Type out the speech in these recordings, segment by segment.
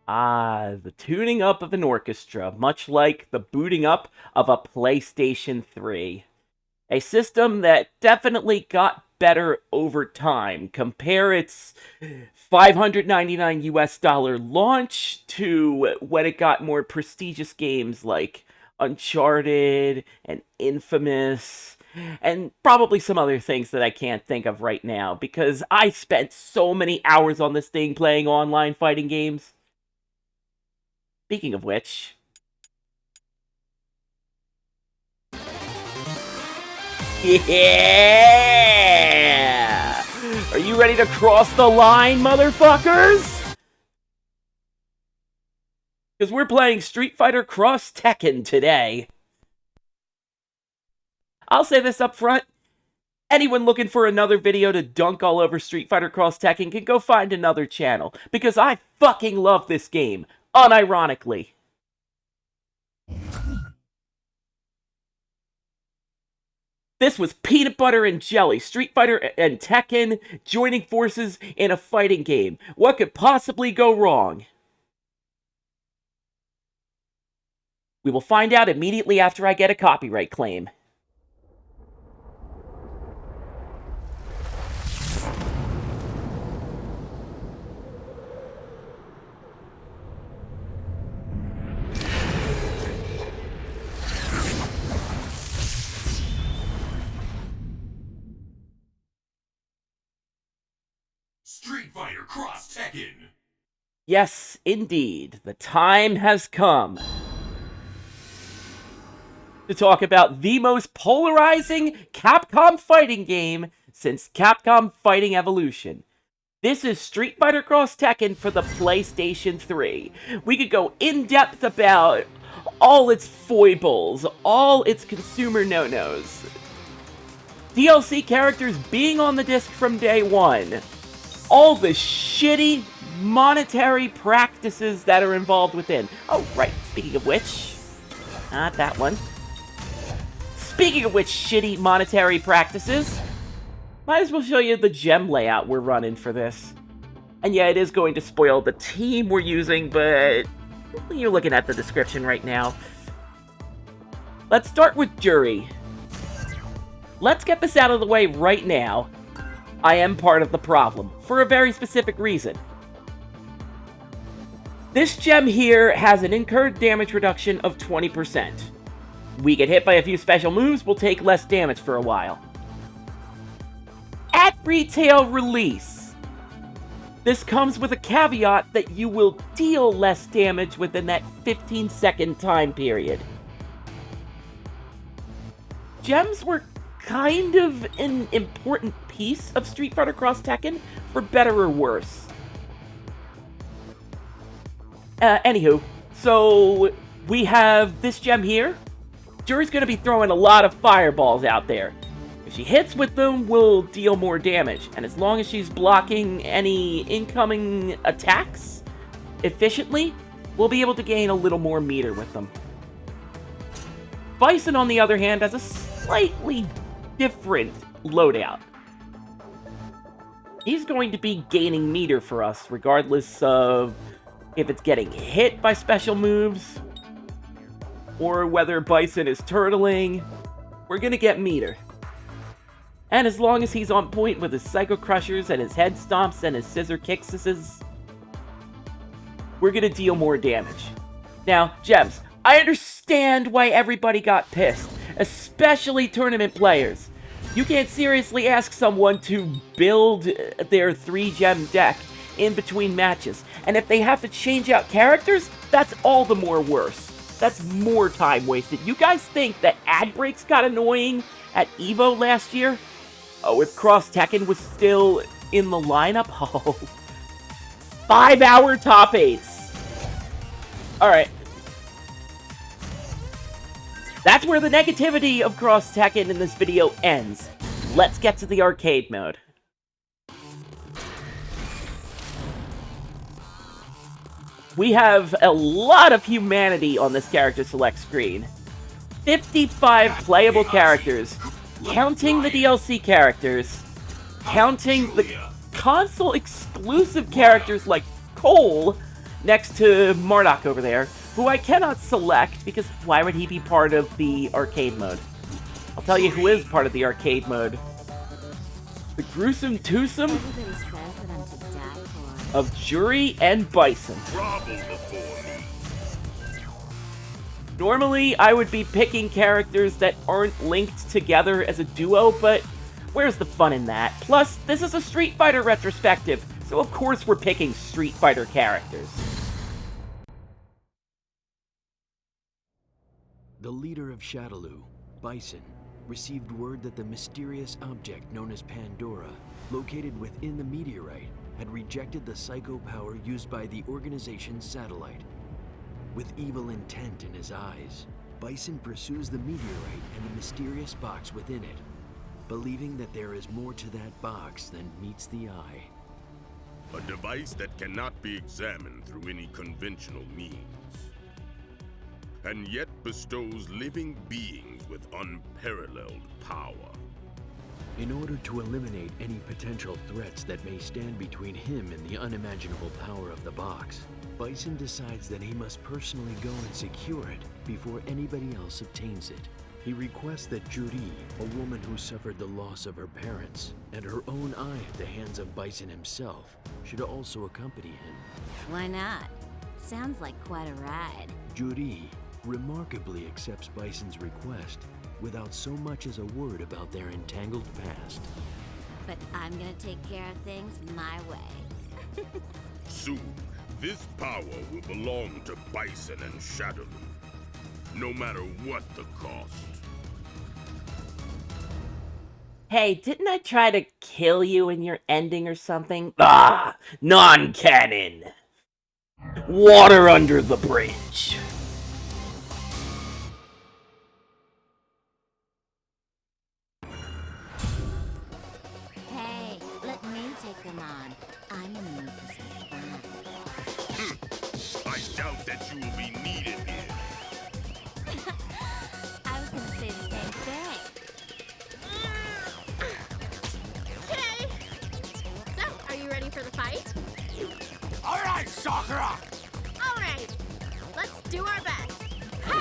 The tuning up of an orchestra, much like the booting up of a PlayStation 3. A system that definitely got better over time. Compare its $599 US dollar launch to when it got more prestigious games like Uncharted and Infamous and probably some other things that I can't think of right now because I spent so many hours on this thing playing online fighting games. Speaking of which, yeah! Are you ready to cross the line, motherfuckers? Because we're playing Street Fighter Cross Tekken today. I'll say this up front. Anyone looking for another video to dunk all over Street Fighter Cross Tekken can go find another channel. Because I fucking love this game. Unironically. This was peanut butter and jelly. Street Fighter and Tekken joining forces in a fighting game. What could possibly go wrong? We will find out immediately after I get a copyright claim. Street Fighter Cross Tekken! Yes, indeed. The time has come to talk about the most polarizing Capcom fighting game since Capcom Fighting Evolution. This is Street Fighter Cross Tekken for the PlayStation 3. We could go in-depth about all its foibles, all its consumer no-nos. DLC characters being on the disc from day one. All the shitty monetary practices that are involved within. Oh, right, speaking of which, not that one. Speaking of which shitty monetary practices, might as well show you the gem layout we're running for this. And yeah, it is going to spoil the team we're using, but you're looking at the description right now. Let's start with Juri. Let's get this out of the way right now. I am part of the problem, for a very specific reason. This gem here has an incurred damage reduction of 20%. We get hit by a few special moves, we'll take less damage for a while. At retail release, this comes with a caveat that you will deal less damage within that 15-second time period. Gems were kind of an important piece of Street Fighter Cross Tekken, for better or worse. Anywho, so we have this gem here. Juri's gonna be throwing a lot of fireballs out there. If she hits with them, we'll deal more damage, and as long as she's blocking any incoming attacks efficiently, we'll be able to gain a little more meter with them. Bison, on the other hand, has a slightly different loadout. He's going to be gaining meter for us, regardless of if it's getting hit by special moves, or whether Bison is turtling. We're gonna get meter. And as long as he's on point with his Psycho Crushers and his head stomps and his scissor kicks, we're gonna deal more damage. Now, gems, I understand why everybody got pissed, especially tournament players. You can't seriously ask someone to build their 3-gem deck in between matches, and if they have to change out characters, that's all the more worse. That's more time wasted. You guys think that ad breaks got annoying at EVO last year? Oh, if Cross Tekken was still in the lineup? Oh. 5-hour top 8s. Alright. That's where the negativity of Cross Tekken in this video ends. Let's get to the arcade mode. We have a lot of humanity on this character select screen. 55 playable characters, counting the DLC characters, counting the console exclusive characters like Cole, next to Marduk over there, who I cannot select because why would he be part of the arcade mode? I'll tell you who is part of the arcade mode. The gruesome twosome Everybody says that I'm to die for. of Juri and Bison. Grovel before me. Normally, I would be picking characters that aren't linked together as a duo, but where's the fun in that? Plus, this is a Street Fighter retrospective, so of course we're picking Street Fighter characters. The leader of Shadaloo, Bison, received word that the mysterious object known as Pandora, located within the meteorite, had rejected the psycho power used by the organization's satellite. With evil intent in his eyes, Bison pursues the meteorite and the mysterious box within it, believing that there is more to that box than meets the eye. A device that cannot be examined through any conventional means, and yet bestows living beings with unparalleled power. In order to eliminate any potential threats that may stand between him and the unimaginable power of the box, Bison decides that he must personally go and secure it before anybody else obtains it. He requests that Juri, a woman who suffered the loss of her parents and her own eye at the hands of Bison himself, should also accompany him. Why not? Sounds like quite a ride. Juri remarkably accepts Bison's request without so much as a word about their entangled past. But I'm gonna take care of things my way. Soon, this power will belong to Bison and Shadaloo, no matter what the cost. Hey, didn't I try to kill you in your ending or something? Ah, non-canon! Water under the bridge. Hey, let me take them on. I'm in the mood for some fun. I doubt that you will be needed here. I was gonna say the same thing. Okay. So, are you ready for the fight? All right, Sakura. All right. Let's do our best. Ha!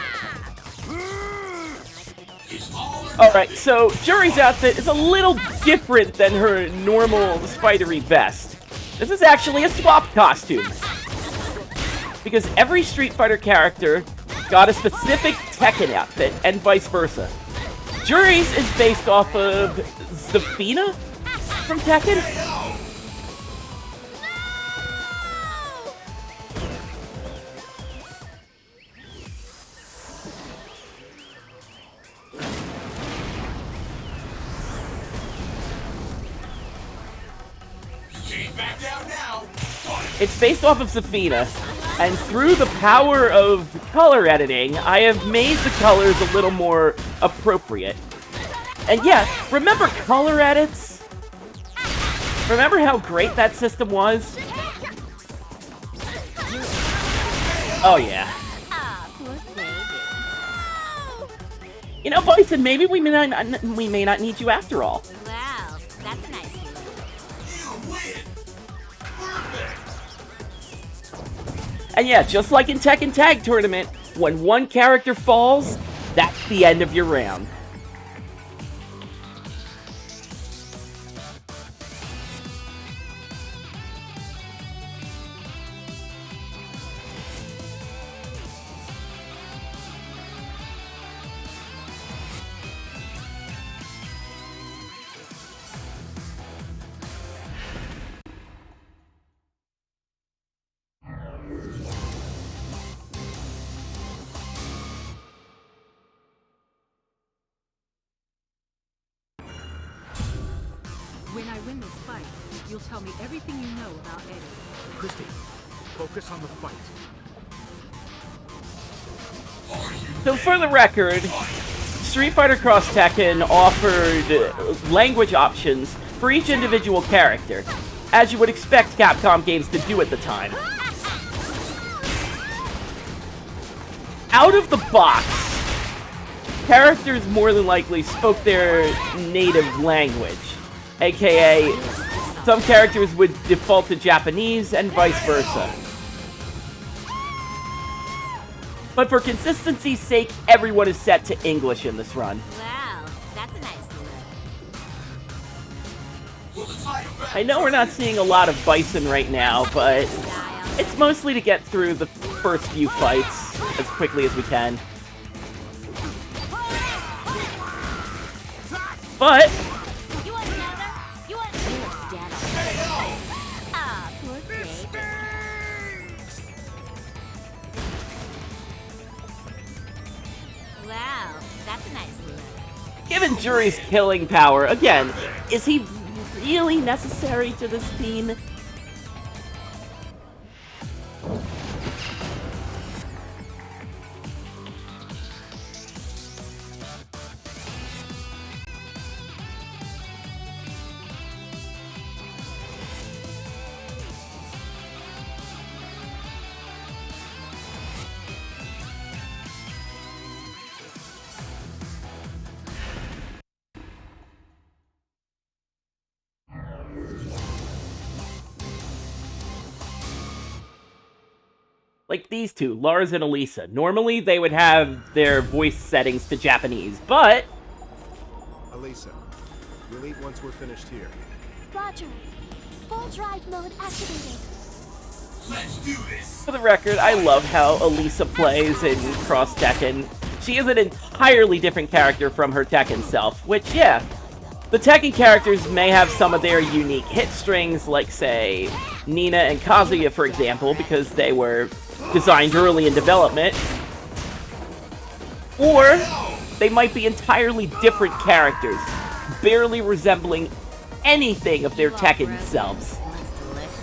It's all or Alright, so Juri's outfit is a little different than her normal spidery vest. This is actually a swap costume. Because every Street Fighter character got a specific Tekken outfit, and vice versa. Juri's is based off of Zafina from Tekken. Can't back down now. It's based off of Zafina, and through the power of color editing, I have made the colors a little more appropriate. And yeah, remember color edits? Remember how great that system was? Oh yeah. Ah, poor baby. You know, Bison, maybe we may not need you after all. Wow, that's nice of you. You win. Perfect. And yeah, just like in Tekken Tag Tournament, when one character falls, that's the end of your round. When I win this fight, you'll tell me everything you know about Eddie. Christy, focus on the fight. So for the record, Street Fighter Cross Tekken offered language options for each individual character, as you would expect Capcom games to do at the time. Out of the box, characters more than likely spoke their native language, aka some characters would default to Japanese and vice versa. But for consistency's sake, everyone is set to English in this run. Wow, that's a nice look. I know we're not seeing a lot of Bison right now, but Style. it's mostly to get through the first few fights as quickly as we can. But You want another? You want dead already. Ah, poor baby. Wow, that's a nice look. given Juri's killing power, again, is he really necessary to this team? Like these two, Lars and Alisa. Normally, they would have their voice settings to Japanese, but Alisa, we'll eat once we're finished here. Roger. Full drive mode activated. Let's do this. for the record, I love how Alisa plays in Cross Tekken. She is an entirely different character from her Tekken self, which, yeah, the Tekken characters may have some of their unique hit strings, like, say, Nina and Kazuya, for example, because they were designed early in development. Or they might be entirely different characters, barely resembling anything of their Tekken selves. Looks delicious.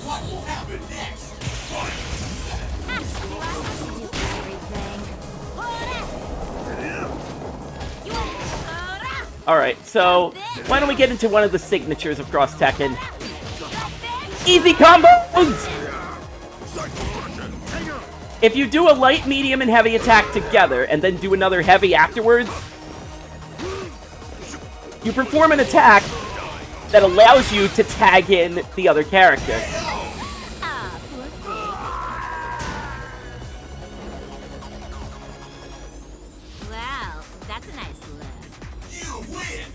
What will happen next? Do I have to do everything? You want Alright, so why don't we get into one of the signatures of Cross Tekken? Easy combos! If you do a light, medium, and heavy attack together, and then do another heavy afterwards, you perform an attack that allows you to tag in the other character. Ah, poor thing. Wow, that's a nice look. You win.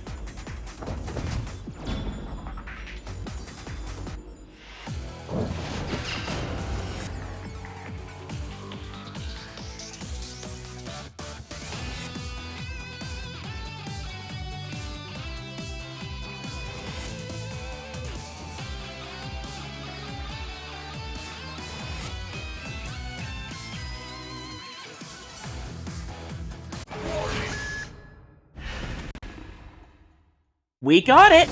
We got it!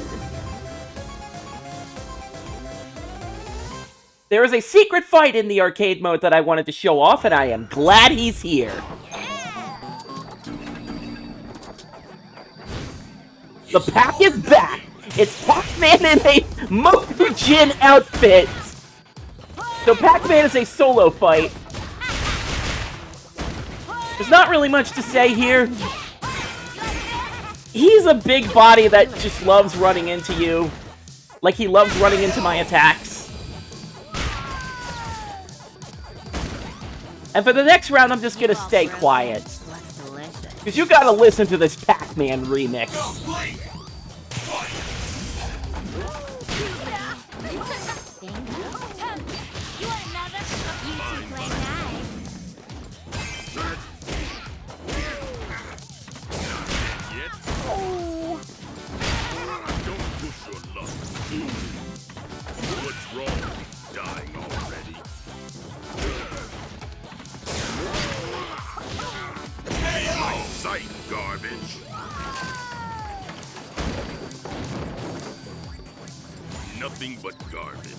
There is a secret fight in the arcade mode that I wanted to show off, and I am glad he's here. The pack is back! It's Pac-Man in a Mokujin outfit! So Pac-Man is a solo fight. There's not really much to say here. He's a big body that just loves running into you. Like he loves running into my attacks. And for the next round, I'm just gonna stay quiet. Looks delicious. Because you gotta listen to this Pac-Man remix. Blink. Bingo. You want another? You two play nice. Don't push your luck. What's wrong? Dying already? My sight, garbage. Nothing but garbage.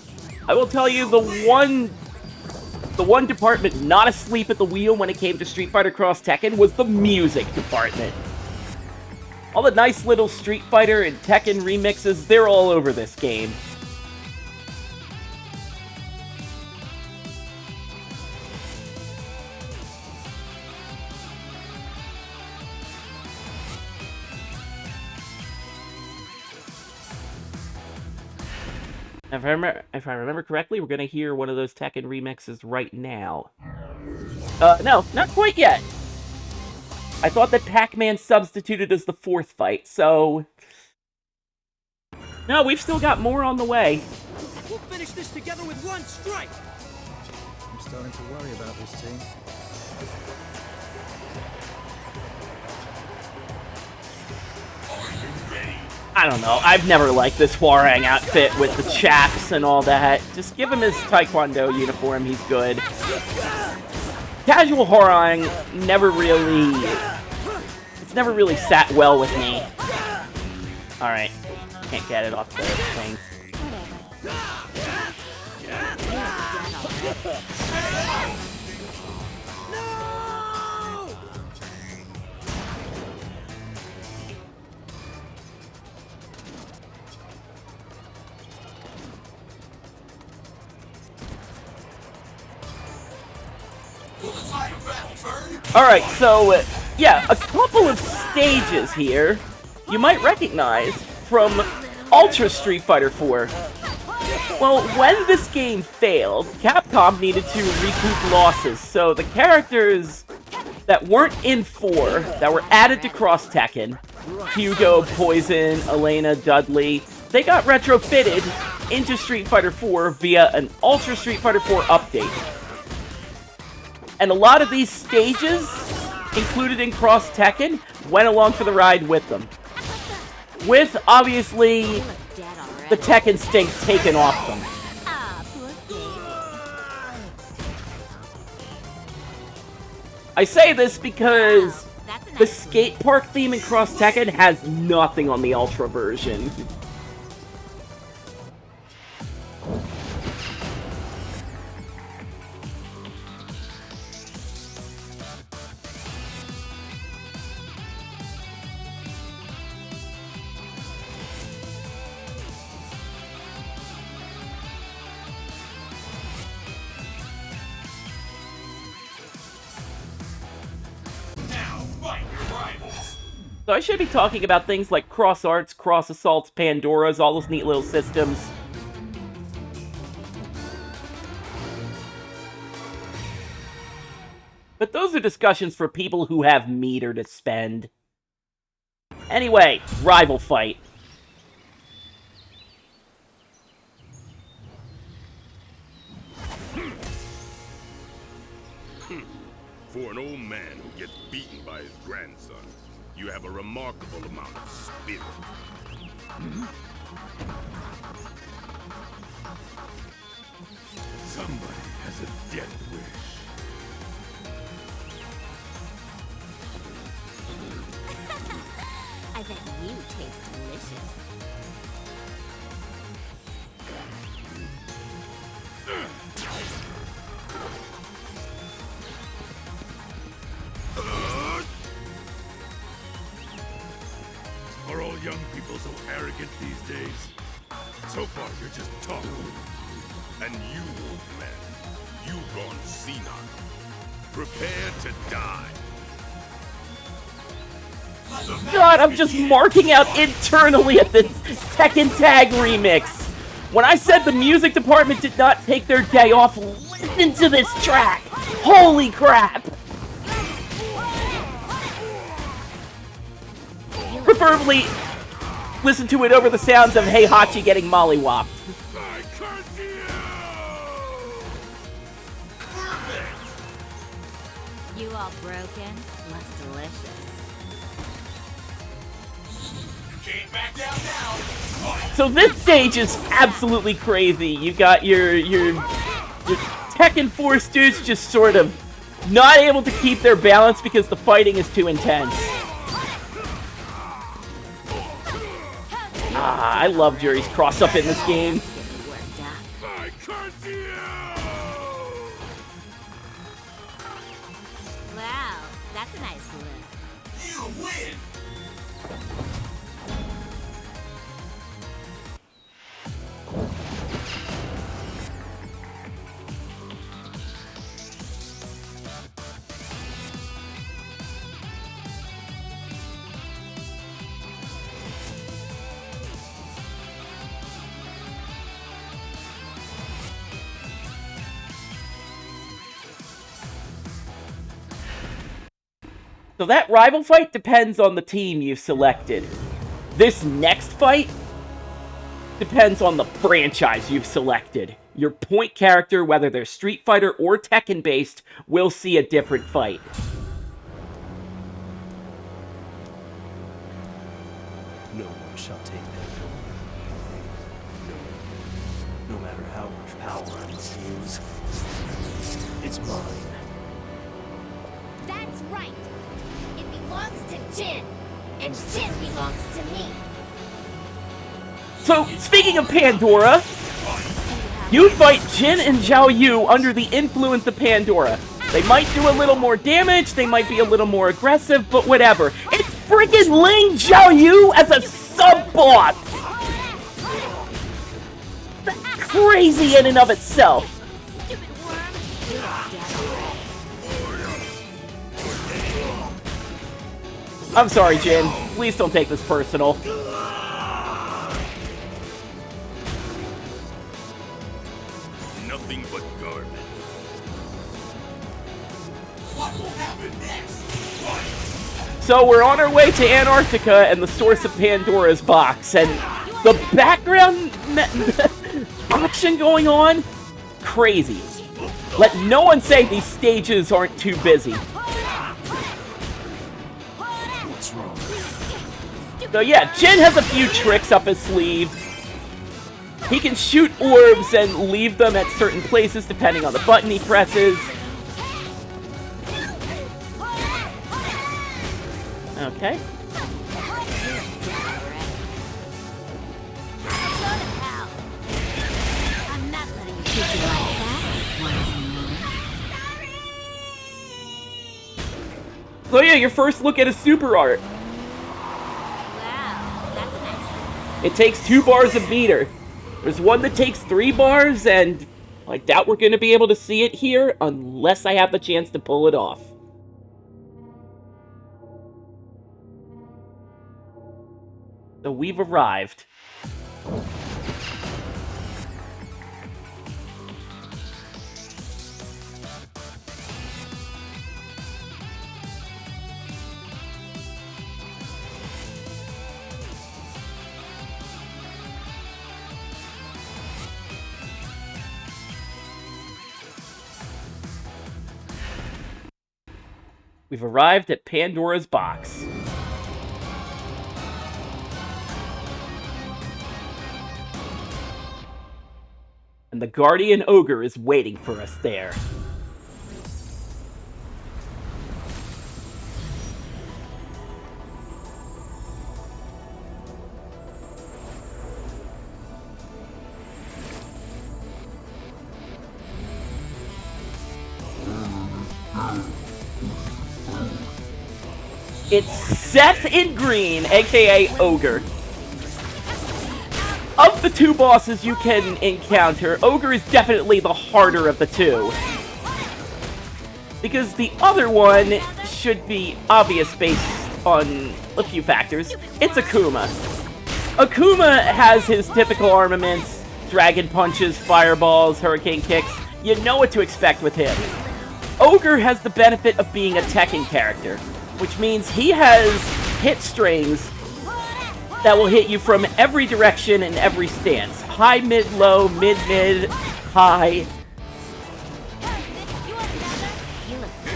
I will tell you, the one department not asleep at the wheel when it came to Street Fighter Cross Tekken was the music department. All the nice little Street Fighter and Tekken remixes, they're all over this game. If I remember correctly, we're gonna hear one of those Tekken remixes right now. No, not quite yet. I thought that Pac-Man substituted as the 4th fight, so... No, we've still got more on the way. We'll finish this together with one strike! I'm starting to worry about this team. I don't know. I've never liked this Hwarang outfit with the chaps and all that. Just give him his Taekwondo uniform. He's good. Casual Hwarang never really... It's never really sat well with me. Alright. Can't get it off the thing. Alright, so, yeah, a couple of stages here you might recognize from Ultra Street Fighter 4. Well, when this game failed, Capcom needed to recoup losses, so the characters that weren't in 4, that were added to Cross Tekken, Hugo, Poison, Elena, Dudley, they got retrofitted into Street Fighter 4 via an Ultra Street Fighter 4 update. And a lot of these stages, included in Cross Tekken, went along for the ride with them. With, obviously, the Tekken stink taken off them. I say this because the skate park theme in Cross Tekken has nothing on the Ultra version. So I should be talking about things like Cross Arts, Cross Assaults, Pandoras, all those neat little systems. But those are discussions for people who have meter to spend. Anyway, rival fight. For an old man who gets beaten by his grandson, you have a remarkable amount of spirit. Somebody has a death wish. I bet you taste delicious. Are all young people so arrogant these days? So far, you're just talk. And you, old man, you've gone senile. Prepare to die. God, I'm just marking out internally at this Tekken Tag remix. When I said the music department did not take their day off, listen to this track. Holy crap. Preferably, listen to it over the sounds of Heihachi getting mollywopped. You all broken? Looks delicious. Can't back down now. So this stage is absolutely crazy. You got your Tekken 4 dudes just sort of not able to keep their balance because the fighting is too intense. Ah, I love Juri's cross-up in this game. Wow, that's a nice look. You win. So that rival fight depends on the team you've selected. This next fight depends on the franchise you've selected. Your point character, whether they're Street Fighter or Tekken based, will see a different fight. No one shall take that door. No matter how much power I must use, it's mine. That's right. It belongs to Jin, and Jin belongs to me. So, speaking of Pandora, you fight Jin and Zhao Yu under the influence of Pandora. They might do a little more damage, they might be a little more aggressive, but whatever. It's freaking Ling Zhao Yu as a sub-boss! That's crazy in and of itself. I'm sorry, Jin. Please don't take this personal. Nothing but garbage. What will happen next? Fight! So we're on our way to Antarctica and the source of Pandora's box, and the background action going on, crazy. Let no one say these stages aren't too busy. What's wrong? So yeah, Jin has a few tricks up his sleeve. He can shoot orbs and leave them at certain places depending on the button he presses. Okay. I'm not letting you treat you like that once more. So yeah, your first look at a super art. Wow, that's a nice one. It takes 2 bars of meter. There's one that takes 3 bars, and I doubt we're going to be able to see it here unless I have the chance to pull it off. So we've arrived. We've arrived at Pandora's box. And the Guardian Ogre is waiting for us there. It's Seth in green, aka Ogre. Of the 2 bosses you can encounter, Ogre is definitely the harder of the 2. Because the other one should be obvious based on a few factors. It's Akuma. Akuma has his typical armaments, dragon punches, fireballs, hurricane kicks. You know what to expect with him. Ogre has the benefit of being a Tekken character, which means he has hit strings that will hit you from every direction and every stance. High, mid, low, mid, high.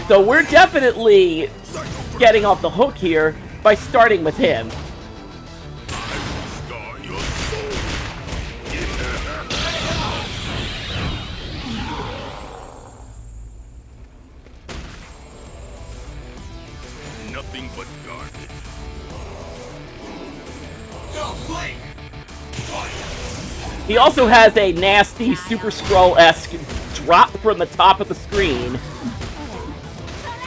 So we're definitely getting off the hook here by starting with him. Nothing but garbage. He also has a nasty Super Scroll-esque drop from the top of the screen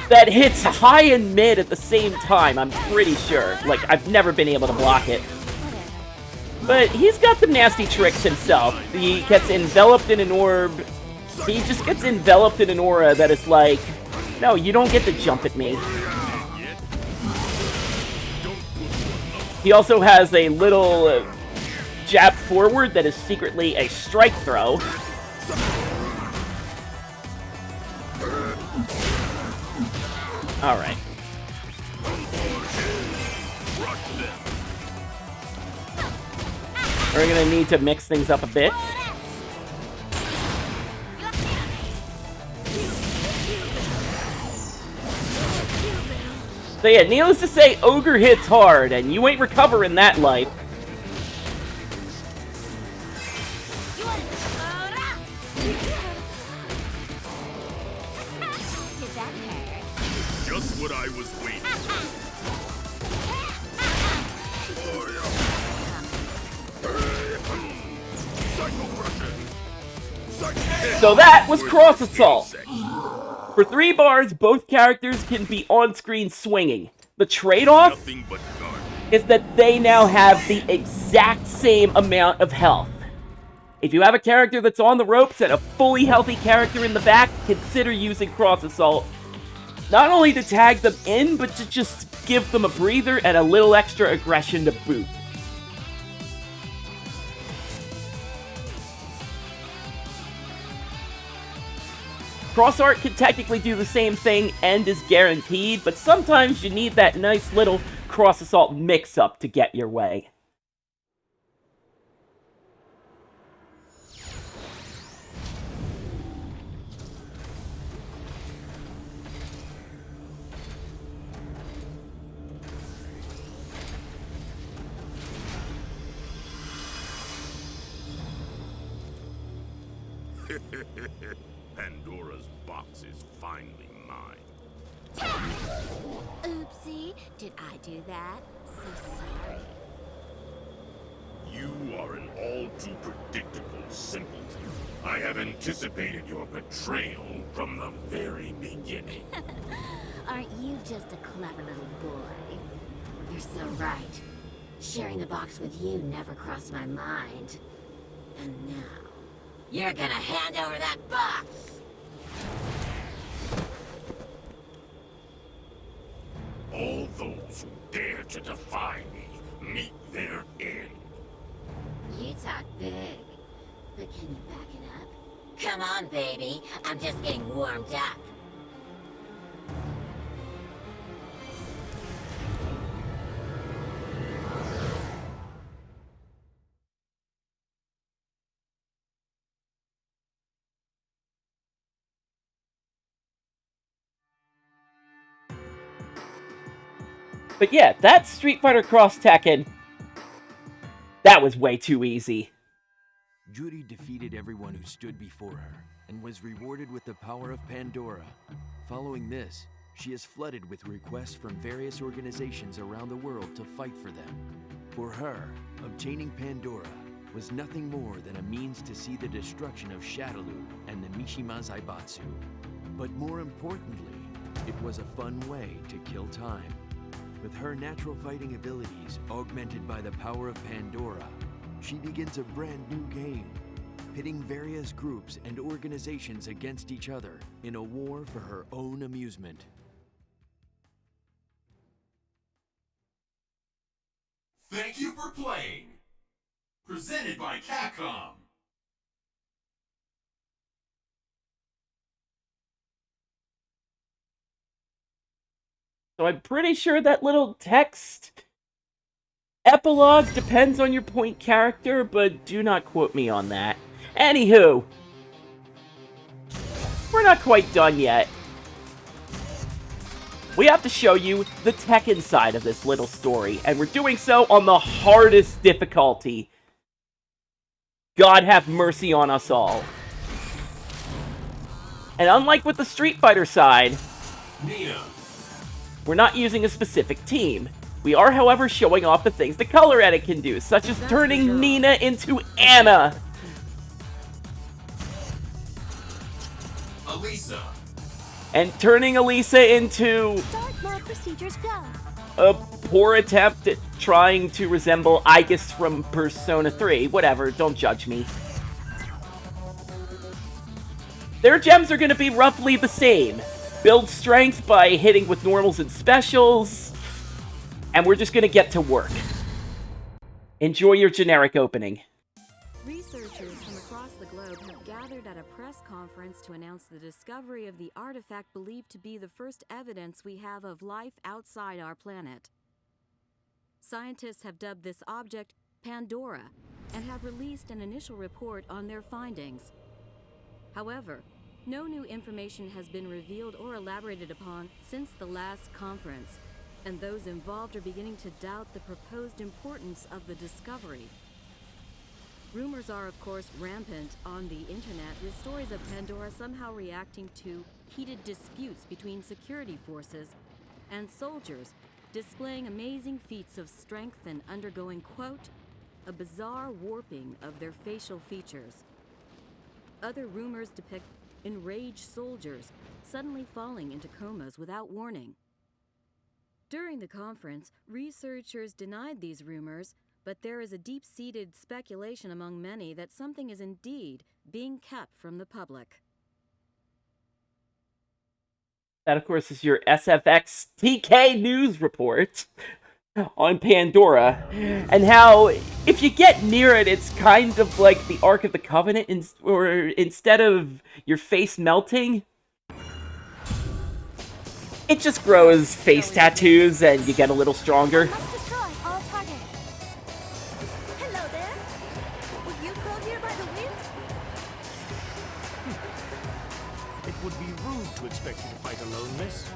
that hits high and mid at the same time, I'm pretty sure. Like, I've never been able to block it. But he's got some nasty tricks himself. He gets enveloped in an orb. He just gets enveloped in an aura that is like, no, you don't get to jump at me. He also has a little jab forward that is secretly a strike throw. Alright. We're gonna need to mix things up a bit. So yeah, needless to say, Ogre hits hard, and you ain't recovering that life. Just what I was waiting for. So that was Cross Assault. For 3 bars, both characters can be on-screen swinging. The trade-off is that they now have the exact same amount of health. If you have a character that's on the ropes and a fully healthy character in the back, consider using Cross Assault. Not only to tag them in, but to just give them a breather and a little extra aggression to boot. Cross Art can technically do the same thing and is guaranteed, but sometimes you need that nice little Cross Assault mix-up to get your way. Pandora's box is finally mine. Oopsie, did I do that? So sorry. You are an all too predictable simpleton. I have anticipated your betrayal from the very beginning. Aren't you just a clever little boy? You're so right. Sharing the box with you never crossed my mind. And now, you're gonna hand over that box! All those who dare to defy me meet their end. You talk big, but can you back it up? Come on, baby. I'm just getting warmed up. But yeah, that's Street Fighter Cross Tekken. That was way too easy. Juri defeated everyone who stood before her and was rewarded with the power of Pandora. Following this, she is flooded with requests from various organizations around the world to fight for them. For her, obtaining Pandora was nothing more than a means to see the destruction of Shadaloo and the Mishima Zaibatsu. But more importantly, it was a fun way to kill time. With her natural fighting abilities augmented by the power of Pandora, she begins a brand new game, pitting various groups and organizations against each other in a war for her own amusement. Thank you for playing. Presented by Capcom. So I'm pretty sure that little text epilogue depends on your point character, but do not quote me on that. Anywho, we're not quite done yet. We have to show you the Tekken side of this little story, and we're doing so on the hardest difficulty. God have mercy on us all. And unlike with the Street Fighter side, Nina. We're not using a specific team. We are, however, showing off the things the color edit can do, such as turning Nina into Anna. Alisa. And turning Alisa into Start more procedures, go. a poor attempt at trying to resemble Aegis from Persona 3. Whatever, don't judge me. Their gems are going to be roughly the same. Build strength by hitting with normals and specials. And we're just going to get to work. Enjoy your generic opening. Researchers from across the globe have gathered at a press conference to announce the discovery of the artifact believed to be the first evidence we have of life outside our planet. Scientists have dubbed this object Pandora and have released an initial report on their findings. However, no new information has been revealed or elaborated upon since the last conference, and those involved are beginning to doubt the proposed importance of the discovery. Rumors are, of course, rampant on the internet, with stories of Pandora somehow reacting to heated disputes between security forces and soldiers, displaying amazing feats of strength and undergoing, quote, a bizarre warping of their facial features. Other rumors depict enraged soldiers suddenly falling into comas without warning. During the conference, researchers denied these rumors, but there is a deep-seated speculation among many that something is indeed being kept from the public. That, of course, is your SFX TK news report on Pandora, and how if you get near it, it's kind of like the Ark of the Covenant, or instead of your face melting, it just grows face tattoos and you get a little stronger. Must destroy all targets. Hello there. Were you called here by the wind? It would be rude to expect you to fight alone, miss.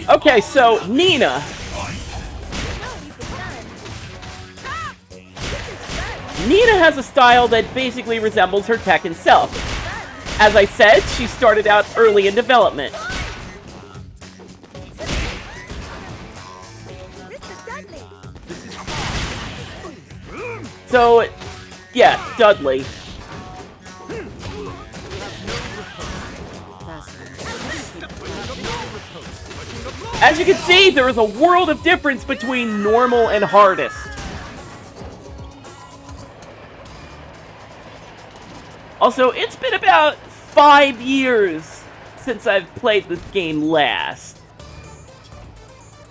Okay, so Nina. Nina has a style that basically resembles her Tekken self. As I said, she started out early in development. So, yeah, Dudley. As you can see, there is a world of difference between normal and hardest. Also, it's been about 5 years since I've played this game last.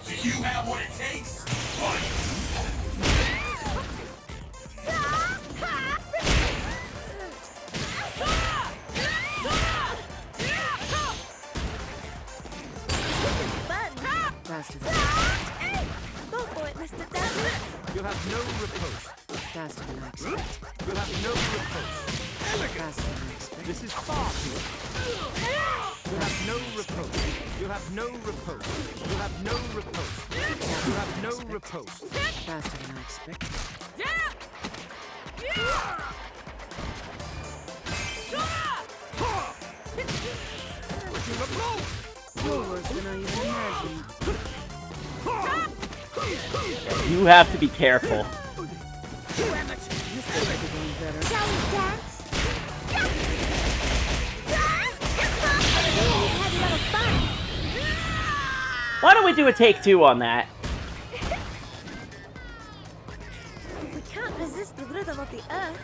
Do you have what it takes? Go for it, Mr. Dudley. You'll have no riposte. Faster than I expect. You'll have no riposte. Faster than I expect. This is far too. You'll have no riposte. You'll have no riposte. You'll have no riposte. You'll have no riposte. Faster than I expect. You're worse than I even imagined. You have to be careful. Shall we dance? Have a little fun. Why don't we do a take two on that? We can't resist the rhythm of the earth.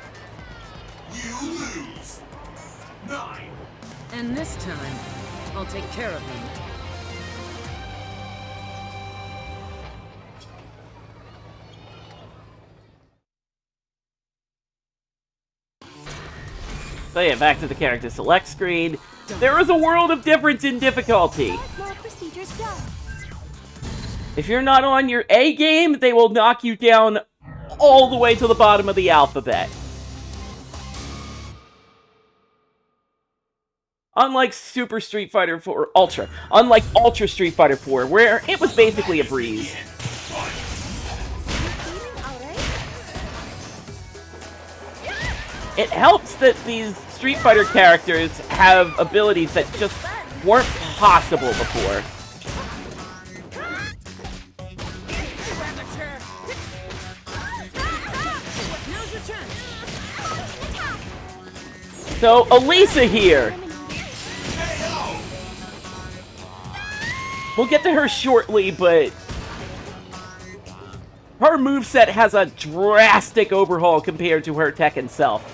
You lose. 9. And this time, I'll take care of him. So yeah, back to the character select screen. There is a world of difference in difficulty. More procedures go. If you're not on your A game, they will knock you down all the way to the bottom of the alphabet. Unlike Super Street Fighter 4, or Ultra. Unlike Ultra Street Fighter 4, where it was basically a breeze. It helps that these Street Fighter characters have abilities that just weren't possible before. So, Alisa here. We'll get to her shortly, but her moveset has a drastic overhaul compared to her Tekken self.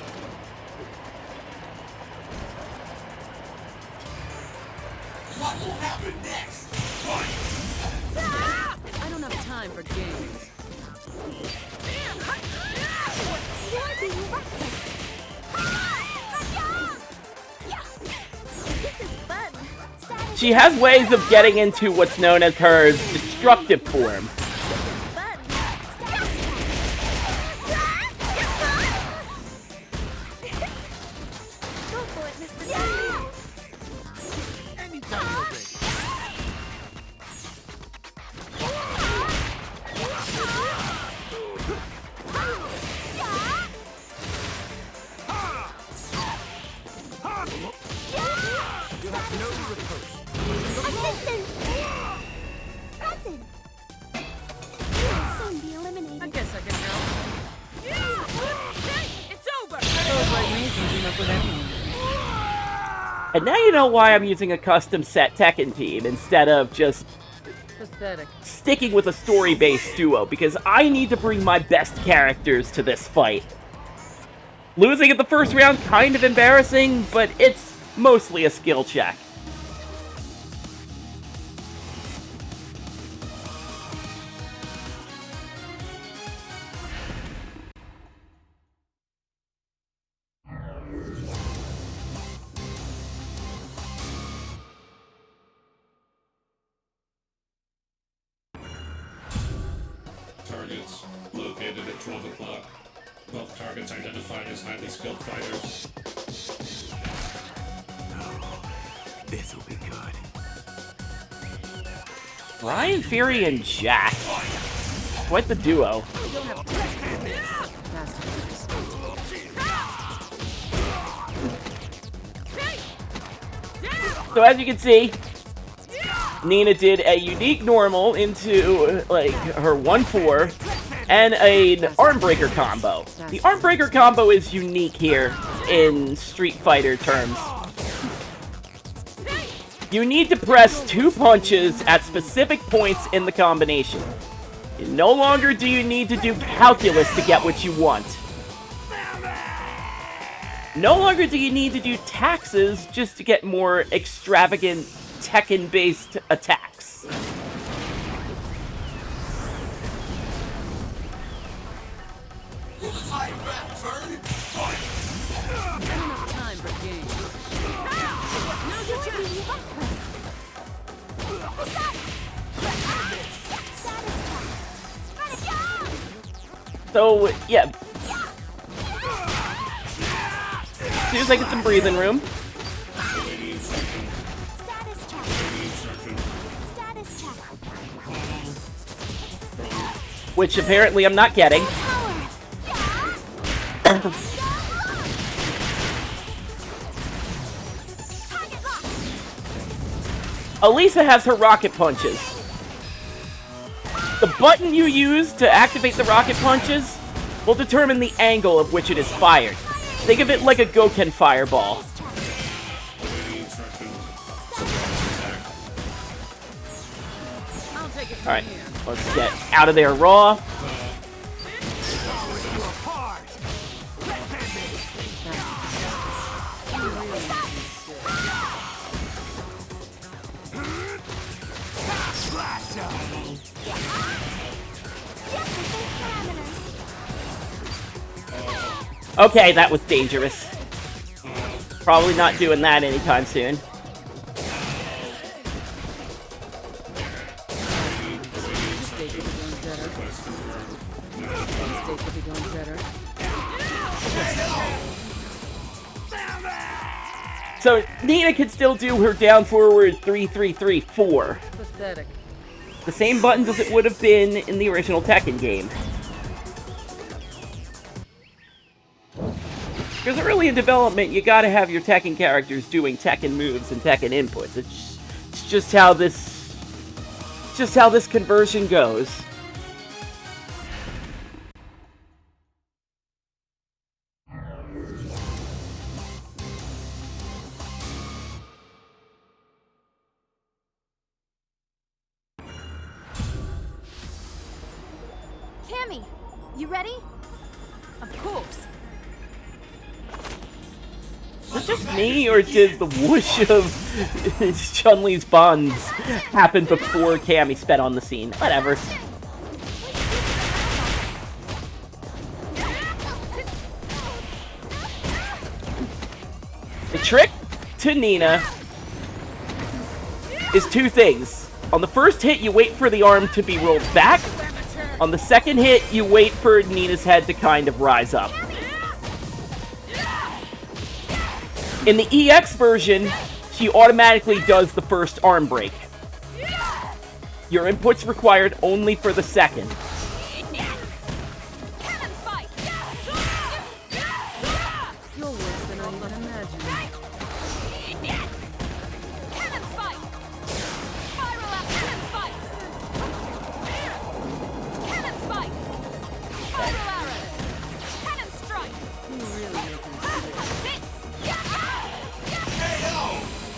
What will happen next? I don't have time for games. You're being reckless. This is fun. she has ways of getting into what's known as her destructive form. And now you know why I'm using a custom set Tekken team instead of just sticking with a story-based duo, because I need to bring my best characters to this fight. Losing at the first round, kind of embarrassing, but it's mostly a skill check. Targets located at 12 o'clock. Both targets identified as highly skilled fighters. This'll be good. Brian, Fury, and Jack. Quite the duo. So as you can see, Nina did a unique normal into, like, her 1-4 and an arm breaker combo. The arm breaker combo is unique here in Street Fighter terms. You need to press 2 punches at specific points in the combination. No longer do you need to do calculus to get what you want. No longer do you need to do taxes just to get more extravagant Tekken-based attacks. Time for games. No, you're being reckless. So, yeah. Seems like it's some breathing room. Which apparently I'm not getting. Alisa has her rocket punches. The button you use to activate the rocket punches will determine the angle of which it is fired. Think of it like a Goken fireball. Alright, let's get out of there raw. Okay, that was dangerous. Probably not doing that anytime soon. So Nina can still do her down forward 3-3-3-4. Pathetic. The same buttons as it would have been in the original Tekken game. Because early in development, you gotta have your Tekken characters doing Tekken moves and Tekken inputs. It's just how this conversion goes. Cammy, you ready? Of course. Is it just me, or did the whoosh of Chun-Li's buns happen before Cammy sped on the scene? Whatever. The trick to Nina is two things. On the first hit, you wait for the arm to be rolled back. On the second hit, you wait for Nina's head to kind of rise up. In the EX version, she automatically does the first arm break. Your input's required only for the second. You're worse than I even imagined.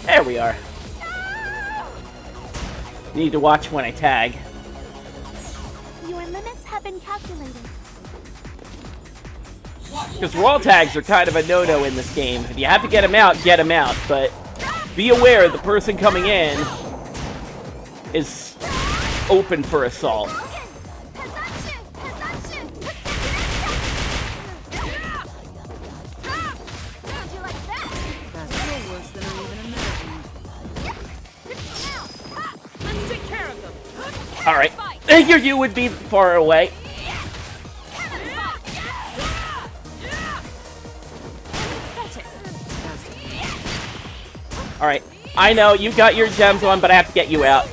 There we are. Need to watch when I tag. Your limits have been calculated. Because raw tags are kind of a no-no in this game. If you have to get them out, get them out. But be aware the person coming in is open for assault. Alright. Figured you would be far away. Alright. I know, you got your gems on, but I have to get you out.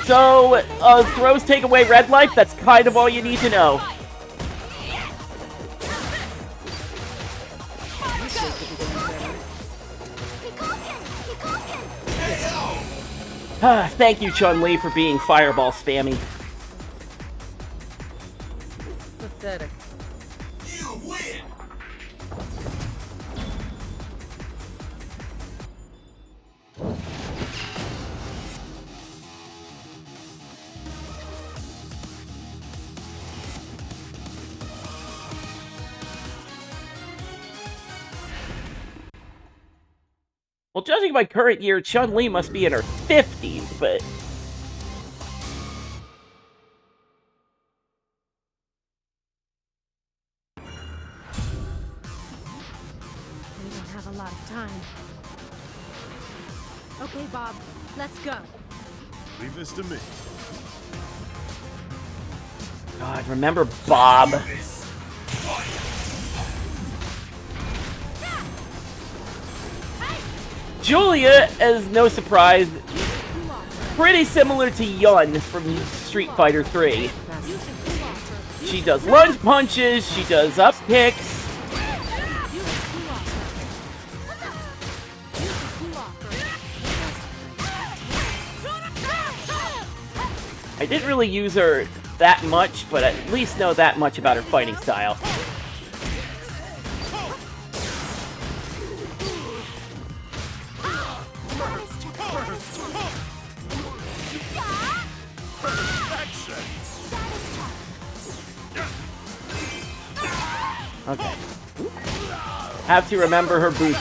So, throws take away red life, that's kind of all you need to know. Thank you, Chun-Li, for being fireball spammy. Pathetic. You win! Well, judging by current year, Chun-Li must be in her 50s, but... We don't have a lot of time. Okay, Bob, let's go. Leave this to me. God, remember Bob. Julia, as no surprise, pretty similar to Yun from Street Fighter 3. She does lunge punches, she does up kicks. I didn't really use her that much, but at least know that much about her fighting style. Okay. Have to remember her boots.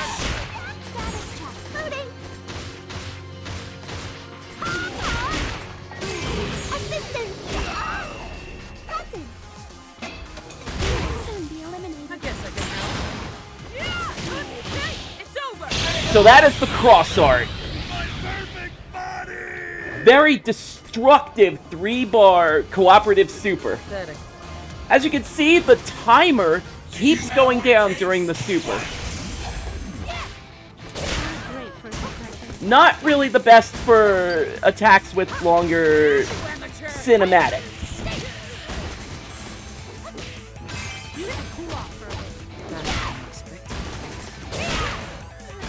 So that is the cross art. Very destructive 3-bar cooperative super. As you can see, the timer keeps going down during the super. Not really the best for attacks with longer cinematics.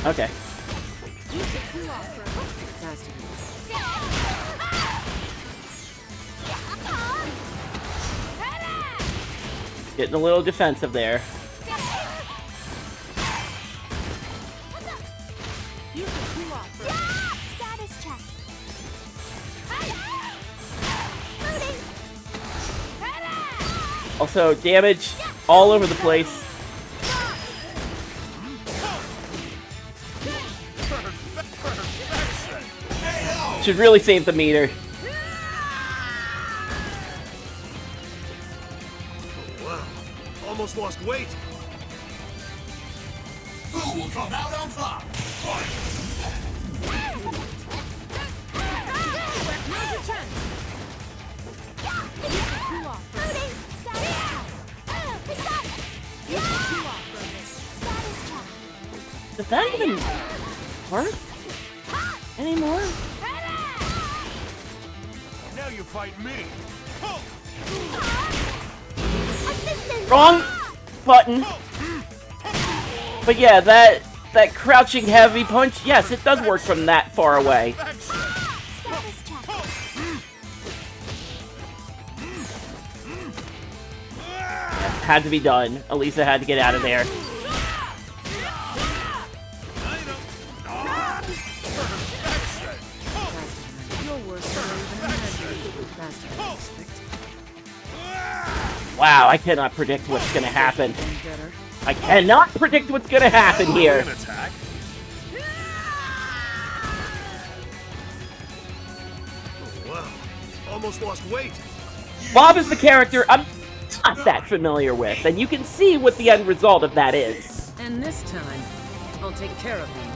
Okay. Getting a little defensive there. Also, damage all over the place. Should really save the meter. Wow. Almost lost weight. Who will come out on top? Fight! Now's your chance. Cool off. Does that even work anymore? Now you fight me. Wrong button. But yeah, that crouching heavy punch, yes, it does work from that far away. Had to be done. Alisa had to get out of there. Wow, I cannot predict what's gonna happen. I cannot predict what's gonna happen here. Wow. Almost lost weight. Bob is the character I'm not that familiar with, and you can see what the end result of that is. And this time, I'll take care of him.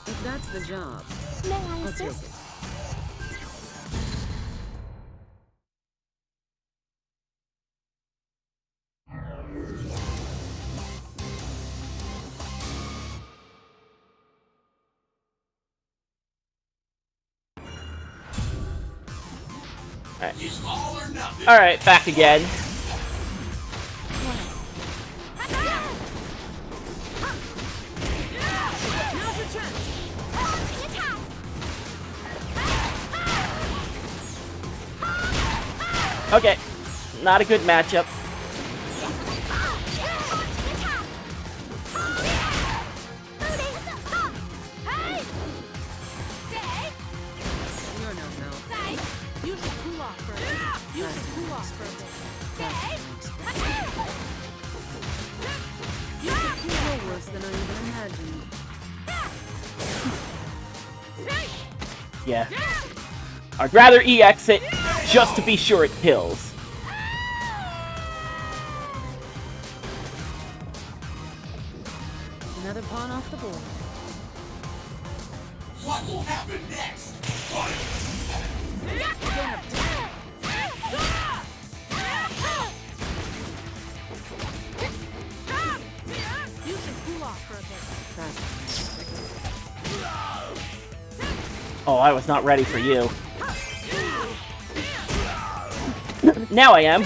If that's the job, I'll take it. It's all or nothing. Alright, back again. Okay, not a good matchup. Yeah. I'd rather EX it just to be sure it kills. Another pawn off the board. What will happen next? You should cool off for a bit. Oh, I was not ready for you. Now I am.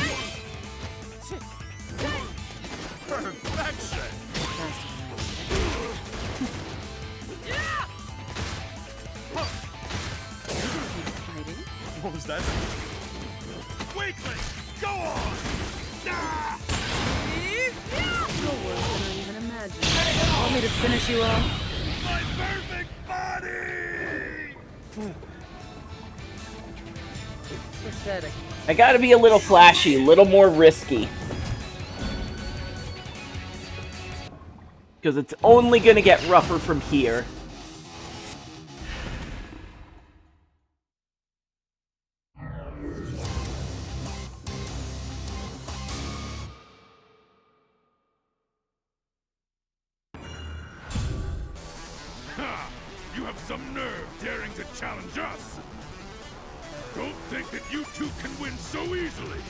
What was that? Weakling! Go on! You're worse than I even imagined. Want me to finish you off? My perfect body! Pathetic. I gotta be a little flashy, a little more risky. Because it's only gonna get rougher from here. Ha! You have some nerve daring to challenge us! Don't think that you two can win so easily!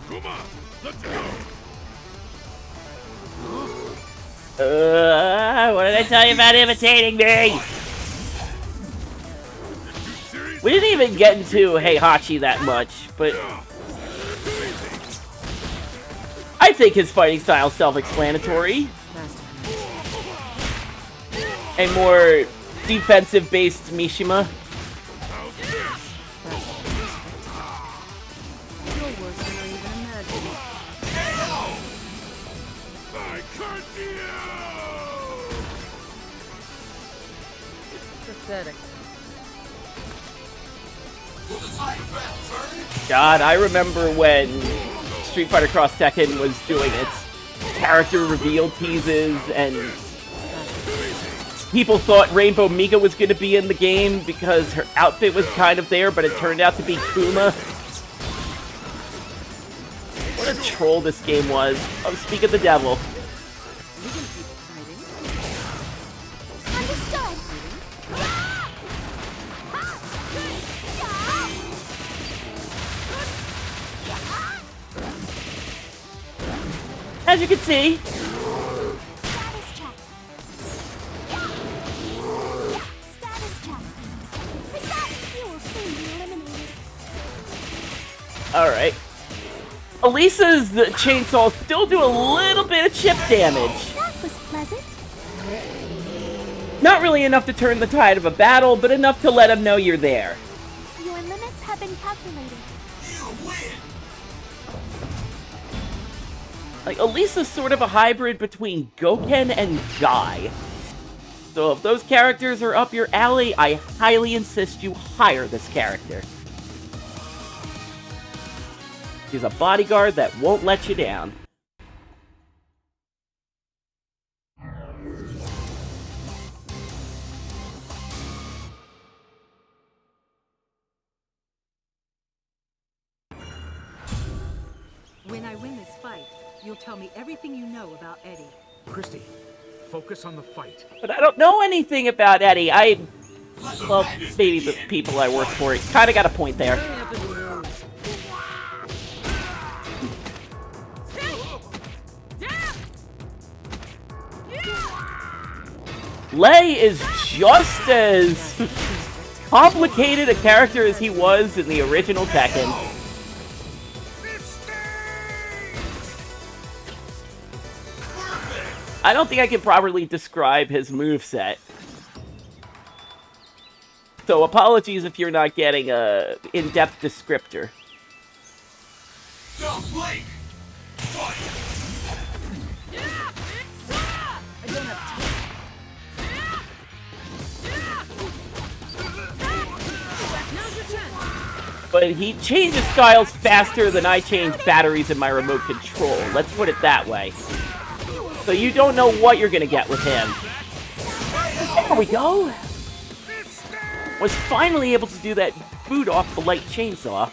Come on, let's go! What did I tell you about imitating me? We didn't even get into Heihachi that much, but I think his fighting style is self-explanatory. A more defensive-based Mishima. Pathetic. God, I remember when Street Fighter Cross Tekken was doing its character reveal teases, and people thought Rainbow Mika was going to be in the game because her outfit was kind of there, but it turned out to be Kuma. What a troll this game was. Oh, speak of the devil. As you can see, alright. Alisa's chainsaw still do a little bit of chip damage. That was pleasant. Not really enough to turn the tide of a battle, but enough to let him know you're there. Your limits have been calculated. Like, Alisa's sort of a hybrid between Goken and Guy. So if those characters are up your alley, I highly insist you hire this character. She's a bodyguard that won't let you down. When I win this fight, you'll tell me everything you know about Eddie. Christy, focus on the fight. But I don't know anything about Eddie. Well, maybe the people I work for kind of got a point there. Lei is just as complicated a character as he was in the original Tekken. I don't think I can properly describe his moveset. So apologies if you're not getting a in-depth descriptor. But he changes styles faster than I change batteries in my remote control. Let's put it that way. So you don't know what you're gonna get with him. There we go! Was finally able to do that boot off the light chainsaw.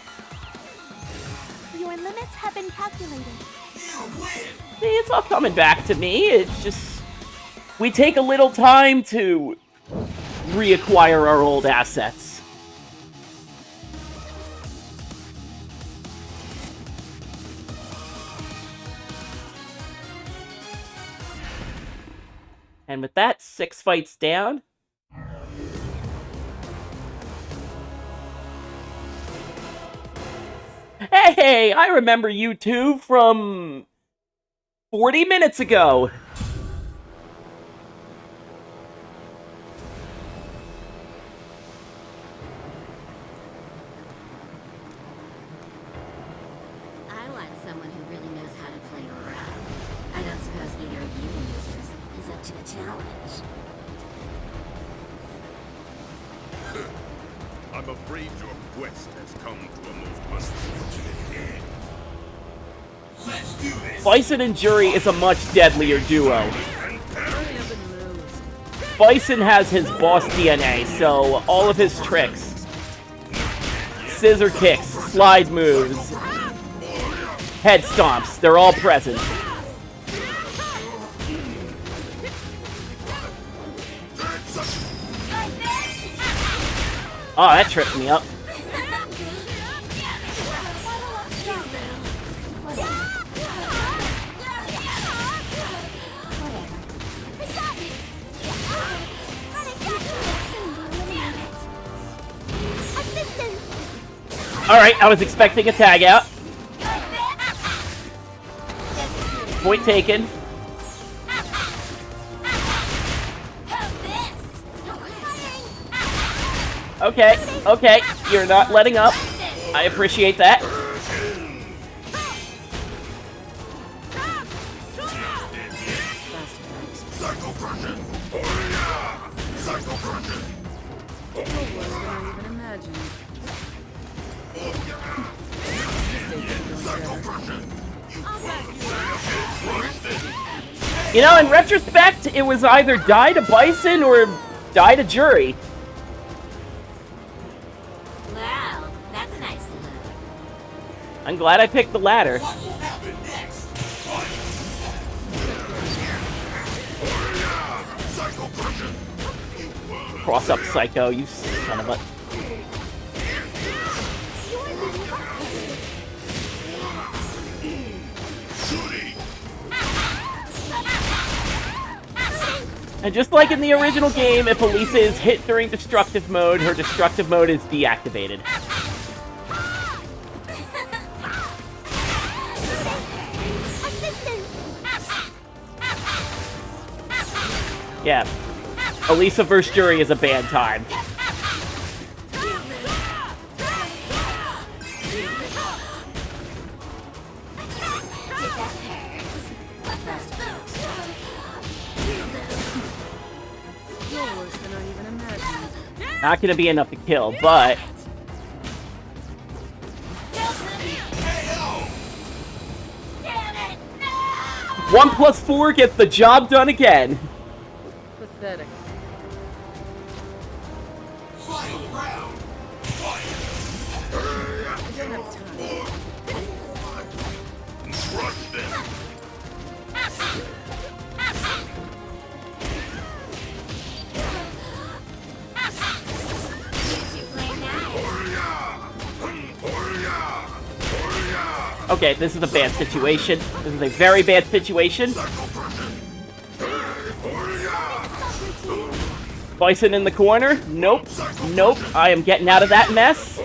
Your limits have been calculated. See, it's all coming back to me. It's just... we take a little time to reacquire our old assets. And with that, 6 fights down. Hey, I remember you two from 40 minutes ago. I want someone who really knows how to play rough. I don't suppose either of you losers is up to the challenge. I'm afraid your quest has come to a most unfortunate end. Let's do this! Bison and Juri is a much deadlier duo. Bison has his boss DNA, so all of his tricks, scissor kicks, slide moves, head stomps, they're all present. Oh, that tripped me up. Alright, I was expecting a tag out. Point taken. Okay, okay, you're not letting up. I appreciate that. You know, in retrospect, it was either die to Bison or die to Juri. Wow, that's a nice look. I'm glad I picked the latter. What will happen next? Psycho Persian! Cross up Psycho, you son of a... And just like in the original game, if Alisa is hit during destructive mode, her destructive mode is deactivated. Yeah. Alisa vs. Juri is a bad time. Not gonna be enough to kill, but... 1 + 4 gets the job done again. Pathetic. Final round! Fight! I don't have time. Crush them! Okay, this is a bad situation. This is a very bad situation. Bison in the corner. Nope. Nope. I am getting out of that mess.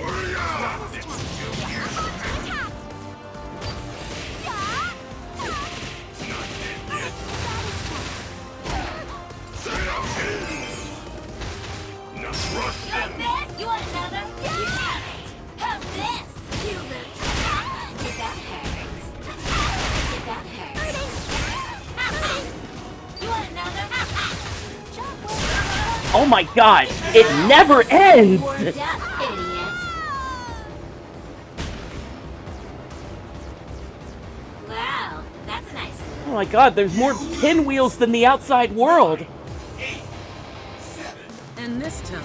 Oh my god, it never ends! Wow, that's nice. Oh my god, there's more pinwheels than the outside world! And this time,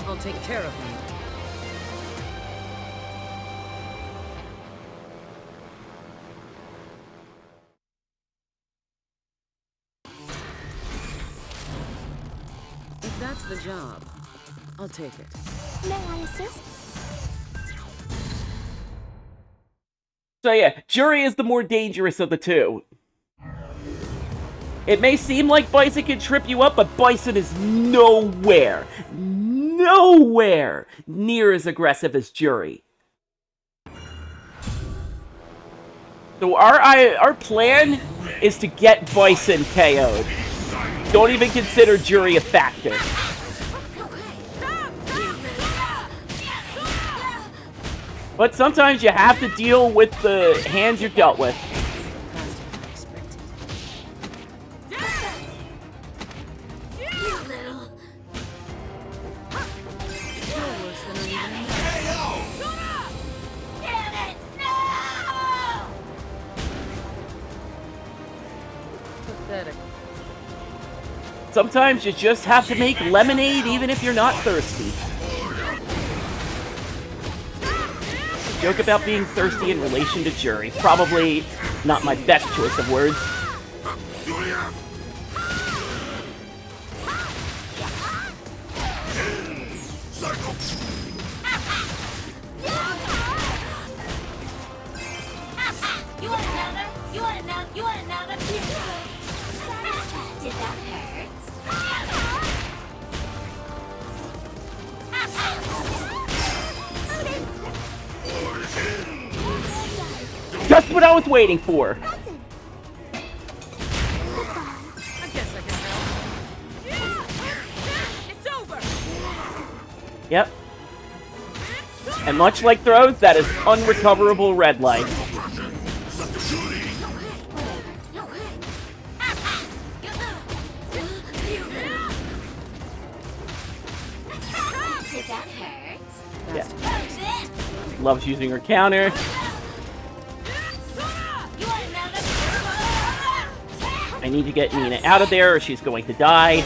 I'll take care of him. If that's the job, I'll take it. May I assist? So yeah, Juri is the more dangerous of the two. It may seem like Bison can trip you up, but Bison is nowhere near as aggressive as Juri. So our plan is to get Bison KO'd. Don't even consider Juri a factor. But sometimes you have to deal with the hands you're dealt with. Sometimes you just have to make lemonade even if you're not thirsty. Joke about being thirsty in relation to Juri. Probably not my best choice of words. You want another? You want another? You want another? Did that hurt? Just what I was waiting for. I guess I can help. It's over. Yep. And much like throws, that is unrecoverable red light. Yeah. Loves using her counter. I need to get Nina out of there or she's going to die.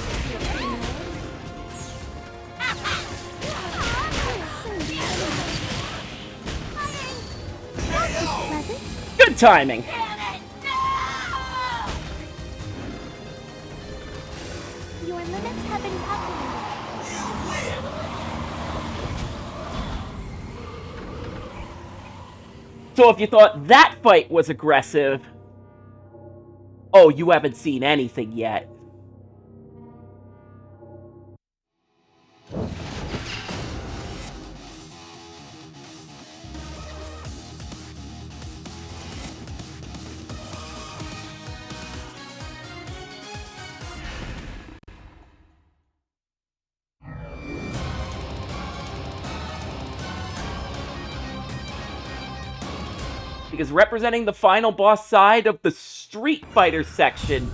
Good timing. Your limits have been calculated. So if you thought that fight was aggressive, oh, you haven't seen anything yet. Because representing the final boss side of the Street Fighter section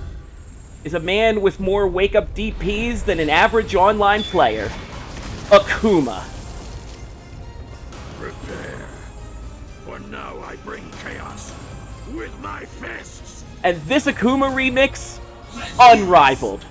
is a man with more wake-up DPs than an average online player. Akuma. Prepare. For now I bring chaos with my fists. And this Akuma remix, unrivaled.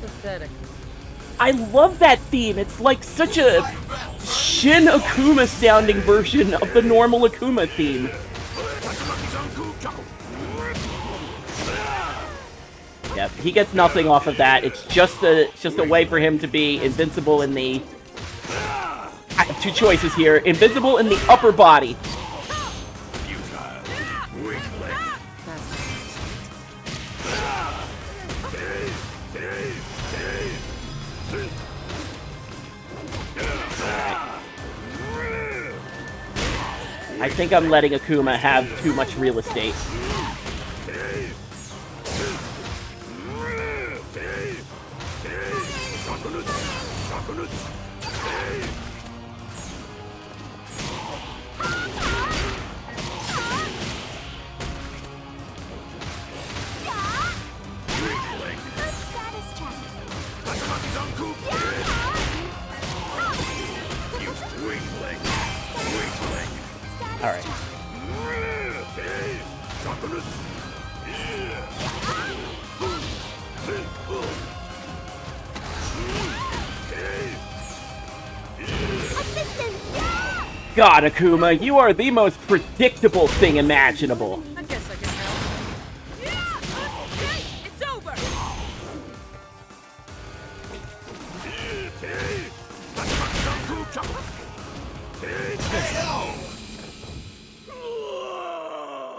Pathetic. I love that theme. It's like such a Shin Akuma sounding version of the normal Akuma theme. Yep, he gets nothing off of that. It's just a way for him to be invincible in the... I have two choices here. Invincible in the upper body. I think I'm letting Akuma have too much real estate. Alright. God, Akuma, you are the most predictable thing imaginable. I guess I can help. It's over.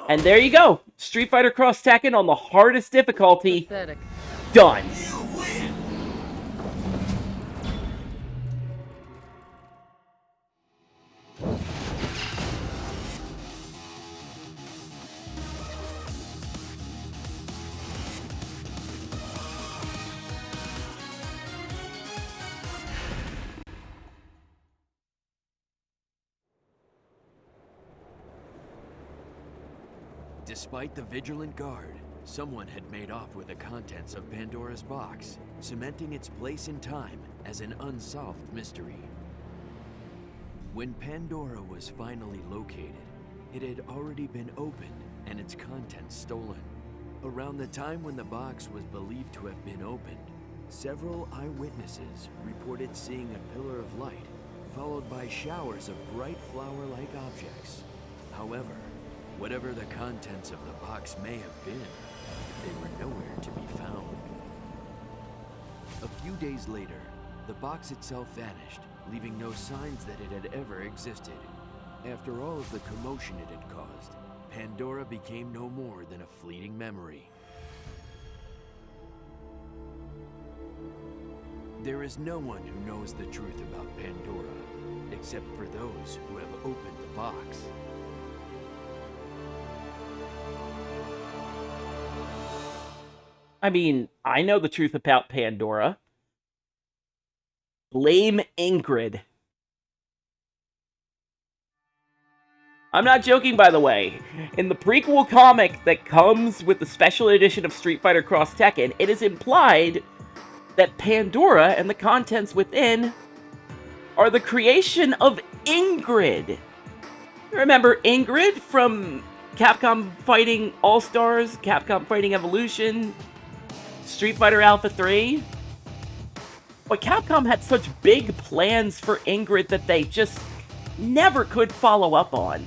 And there you go. Street Fighter Cross Tekken on the hardest difficulty. Pathetic. Done. Despite the vigilant guard, someone had made off with the contents of Pandora's box, cementing its place in time as an unsolved mystery. When Pandora was finally located, it had already been opened and its contents stolen. Around the time when the box was believed to have been opened, several eyewitnesses reported seeing a pillar of light, followed by showers of bright flower-like objects. However, whatever the contents of the box may have been, they were nowhere to be found. A few days later, the box itself vanished, leaving no signs that it had ever existed. After all of the commotion it had caused, Pandora became no more than a fleeting memory. There is no one who knows the truth about Pandora, except for those who have opened the box. I mean, I know the truth about Pandora. Blame Ingrid. I'm not joking, by the way. In the prequel comic that comes with the special edition of Street Fighter Cross Tekken, it is implied that Pandora and the contents within are the creation of Ingrid. Remember Ingrid from Capcom Fighting All-Stars, Capcom Fighting Evolution, Street Fighter Alpha 3? But Capcom had such big plans for Ingrid that they just never could follow up on.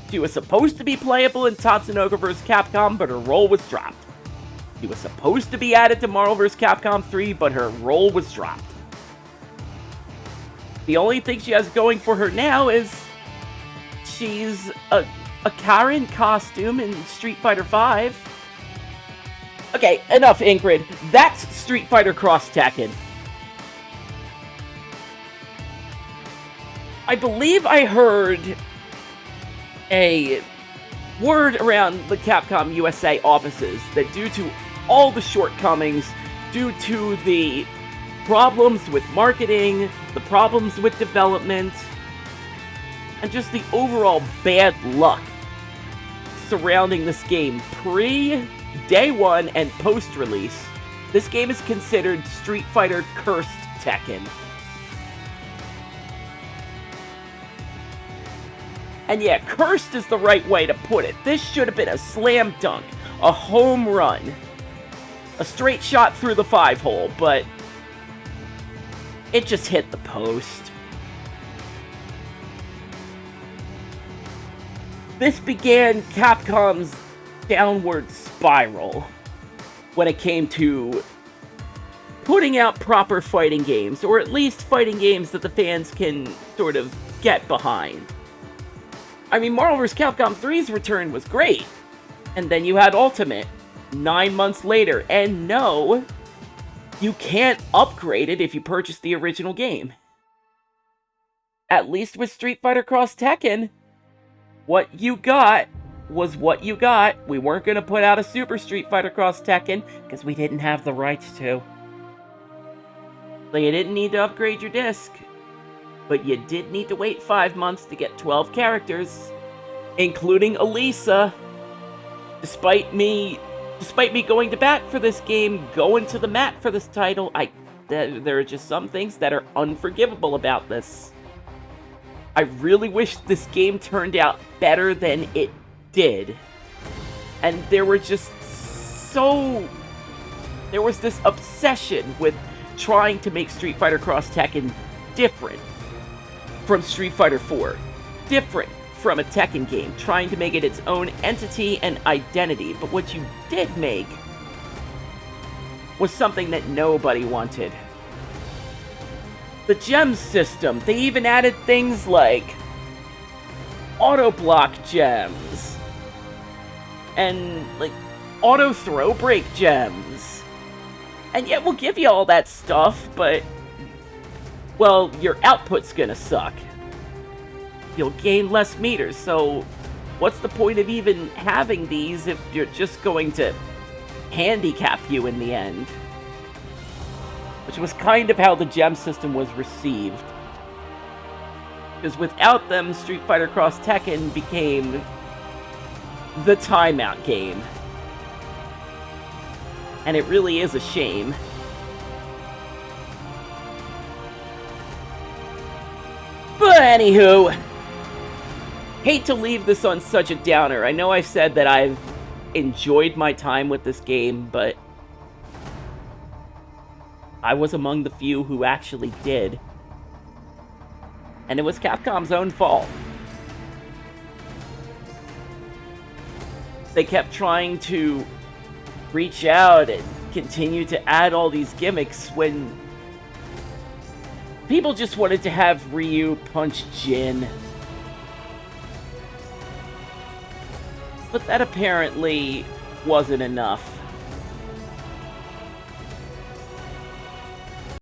She was supposed to be playable in Tatsunoko vs. Capcom, but her role was dropped. She was supposed to be added to Marvel vs. Capcom 3, but her role was dropped. The only thing she has going for her now is she's a Karen costume in Street Fighter V. Okay, enough Ingrid. That's Street Fighter Cross Tekken. I believe I heard a word around the Capcom USA offices that due to all the shortcomings, due to the problems with marketing, the problems with development, and just the overall bad luck surrounding this game pre-day one and post-release, this game is considered Street Fighter Cursed Tekken. And yeah, cursed is the right way to put it. This should have been a slam dunk, a home run, a straight shot through the 5-hole, but it just hit the post. This began Capcom's downward spiral when it came to putting out proper fighting games, or at least fighting games that the fans can sort of get behind. I mean, Marvel vs. Capcom 3's return was great. And then you had Ultimate 9 months later. And no, you can't upgrade it if you purchase the original game. At least with Street Fighter Cross Tekken, what you got was what you got. We weren't going to put out a Super Street Fighter Cross Tekken because we didn't have the rights to. So you didn't need to upgrade your disc. But you did need to wait 5 months to get 12 characters, including Alisa. Despite me going to bat for this game, going to the mat for this title, there are just some things that are unforgivable about this. I really wish this game turned out better than it did. And there was this obsession with trying to make Street Fighter Cross Tekken different from Street Fighter 4, different from a Tekken game, trying to make it its own entity and identity. But what you did make was something that nobody wanted. The gem system. They even added things like auto block gems and like auto throw break gems. And yet we'll give you all that stuff, but well, your output's gonna suck. You'll gain less meters, so what's the point of even having these if you're just going to handicap you in the end? Which was kind of how the gem system was received. Because without them, Street Fighter Cross Tekken became the timeout game. And it really is a shame. But anywho, hate to leave this on such a downer. I know I said that I've enjoyed my time with this game, but I was among the few who actually did. And it was Capcom's own fault. They kept trying to reach out and continue to add all these gimmicks when people just wanted to have Ryu punch Jin. But that apparently wasn't enough.